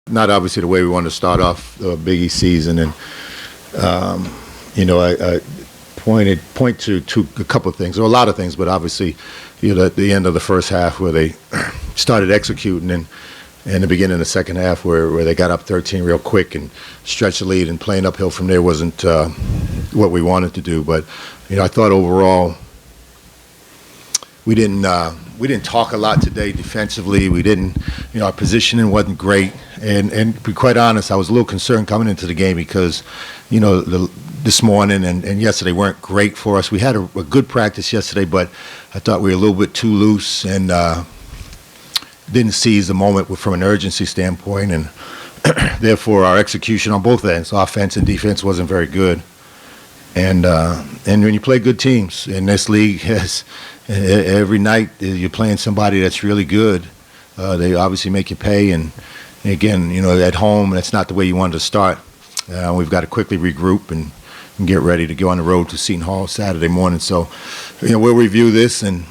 Not obviously the way we wanted to start off the Big East season, and I point to a couple of things, or a lot of things, but obviously, at the end of the first half where they started executing, and the beginning of the second half where they got up 13 real quick and stretched the lead, and playing uphill from there wasn't what we wanted to do. But I thought overall we didn't talk a lot today defensively. We didn't, our positioning wasn't great. And to be quite honest, I was a little concerned coming into the game because, this morning and yesterday weren't great for us. We had a good practice yesterday, but I thought we were a little bit too loose and didn't seize the moment from an urgency standpoint. And therefore, our execution on both ends, offense and defense, wasn't very good. And when you play good teams in this league, every night you're playing somebody that's really good. They obviously make you pay, and again, at home, that's not the way you wanted to start. We've got to quickly regroup and get ready to go on the road to Seton Hall Saturday morning. So, we'll review this and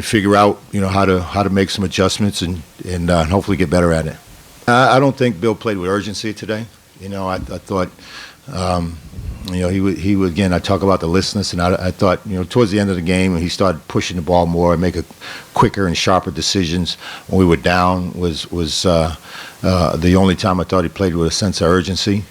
figure out, how to make some adjustments and hopefully get better at it. I don't think Bill played with urgency today. I thought. He would, again, I talk about the listlessness, and I thought, towards the end of the game, he started pushing the ball more and make quicker and sharper decisions when we were down was the only time I thought he played with a sense of urgency.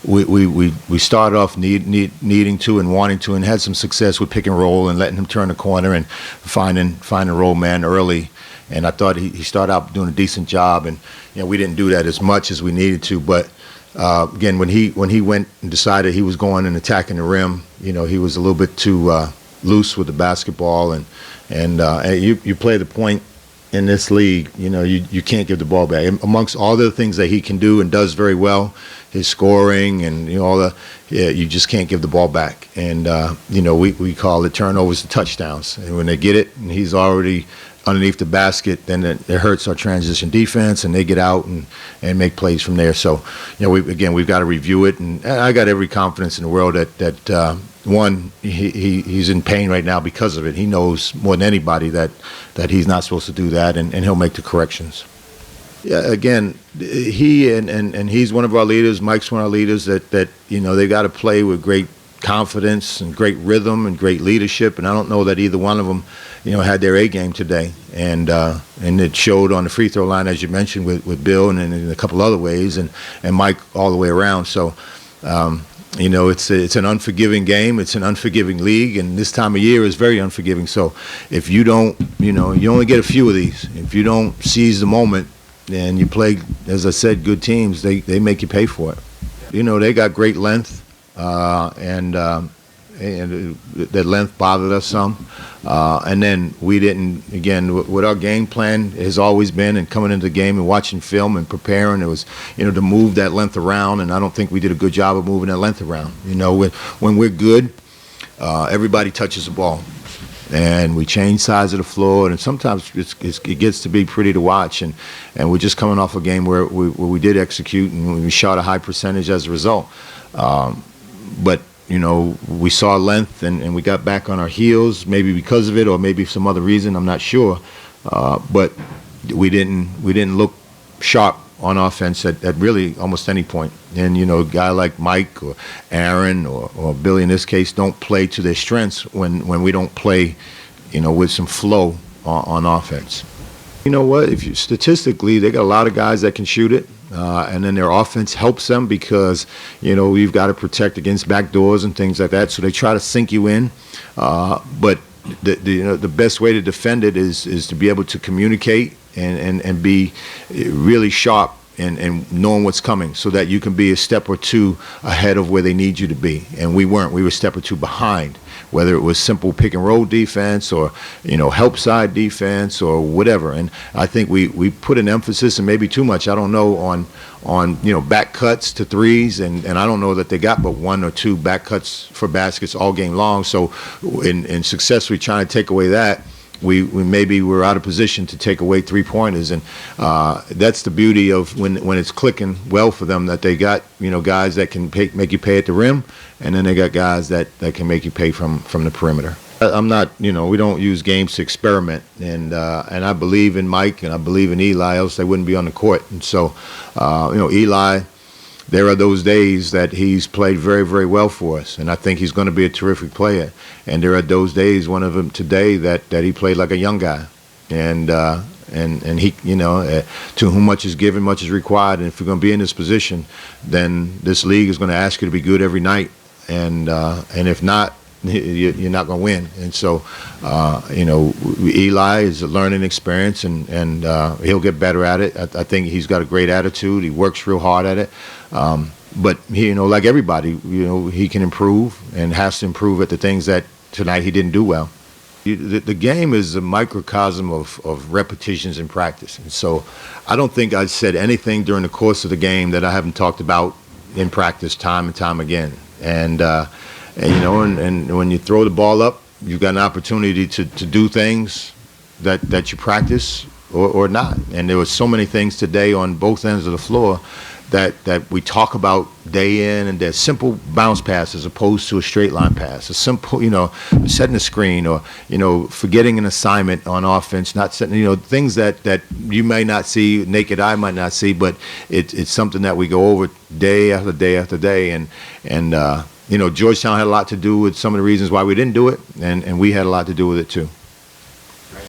We started off needing to and wanting to, and had some success with pick and roll and letting him turn the corner and finding a roll man early. And I thought he started out doing a decent job, and we didn't do that as much as we needed to, but. Again, when he went and decided he was going and attacking the rim, he was a little bit too loose with the basketball, and you play the point in this league, you can't give the ball back. Amongst all the things that he can do and does very well, his scoring and you just can't give the ball back. And we call it turnovers to touchdowns. And when they get it and he's already underneath the basket, then it hurts our transition defense, and they get out and make plays from there. So, we've got to review it, and I got every confidence in the world that one, he's in pain right now because of it. He knows more than anybody that he's not supposed to do that, and he'll make the corrections. Yeah, again, he and he's one of our leaders. Mike's one of our leaders. That they got to play with great confidence and great rhythm and great leadership, and I don't know that either one of them had their A game today, and it showed on the free throw line, as you mentioned, with Bill, and in a couple other ways, and Mike all the way around. So it's an unforgiving game, it's an unforgiving league, and this time of year is very unforgiving. So if you don't, you only get a few of these. If you don't seize the moment and you play, as I said, good teams, they make you pay for it. They got great length, and that length bothered us some. And then we didn't, again, what our game plan has always been, and coming into the game and watching film and preparing, it was, to move that length around, and I don't think we did a good job of moving that length around. When we're good, everybody touches the ball, and we change sides of the floor, and sometimes it gets to be pretty to watch, and we're just coming off a game where we did execute, and we shot a high percentage as a result. But we saw length, and we got back on our heels, maybe because of it, or maybe some other reason, I'm not sure. But we didn't look sharp on offense at really almost any point. And a guy like Mike or Aaron or Billy in this case don't play to their strengths when we don't play, with some flow on offense. You know what? Statistically, they got a lot of guys that can shoot it. And then their offense helps them because, we've got to protect against back doors and things like that. So they try to sink you in. But the best way to defend it is to be able to communicate and be really sharp and knowing what's coming, so that you can be a step or two ahead of where they need you to be. And we weren't. We were a step or two behind, whether it was simple pick and roll defense or, help side defense or whatever. And I think we put an emphasis, and maybe too much, I don't know, on back cuts to threes, and I don't know that they got but one or two back cuts for baskets all game long. So in successfully trying to take away that, we maybe were out of position to take away three-pointers, and that's the beauty of when it's clicking well for them, that they got guys that can make you pay at the rim, and then they got guys that can make you pay from the perimeter. I'm not, we don't use games to experiment, and I believe in Mike and I believe in Eli, else they wouldn't be on the court. And so, Eli, there are those days that he's played very, very well for us, and I think he's going to be a terrific player. And there are those days, one of them today, that he played like a young guy, and he, to whom much is given, much is required. And if you're going to be in this position, then this league is going to ask you to be good every night, and if not, you're not going to win. And so, Eli is a learning experience, and he'll get better at it. I think he's got a great attitude. He works real hard at it. But he, like everybody, he can improve and has to improve at the things that tonight he didn't do well. The game is a microcosm of repetitions in practice. And so I don't think I said anything during the course of the game that I haven't talked about in practice time and time again. And when you throw the ball up, you've got an opportunity to do things that you practice or not. And there were so many things today on both ends of the floor that we talk about day in, and they're simple bounce pass as opposed to a straight line pass. A simple, setting a screen, or forgetting an assignment on offense, not setting, things that you may not see, naked eye might not see, but it's something that we go over day after day after day, and Georgetown had a lot to do with some of the reasons why we didn't do it, and we had a lot to do with it too.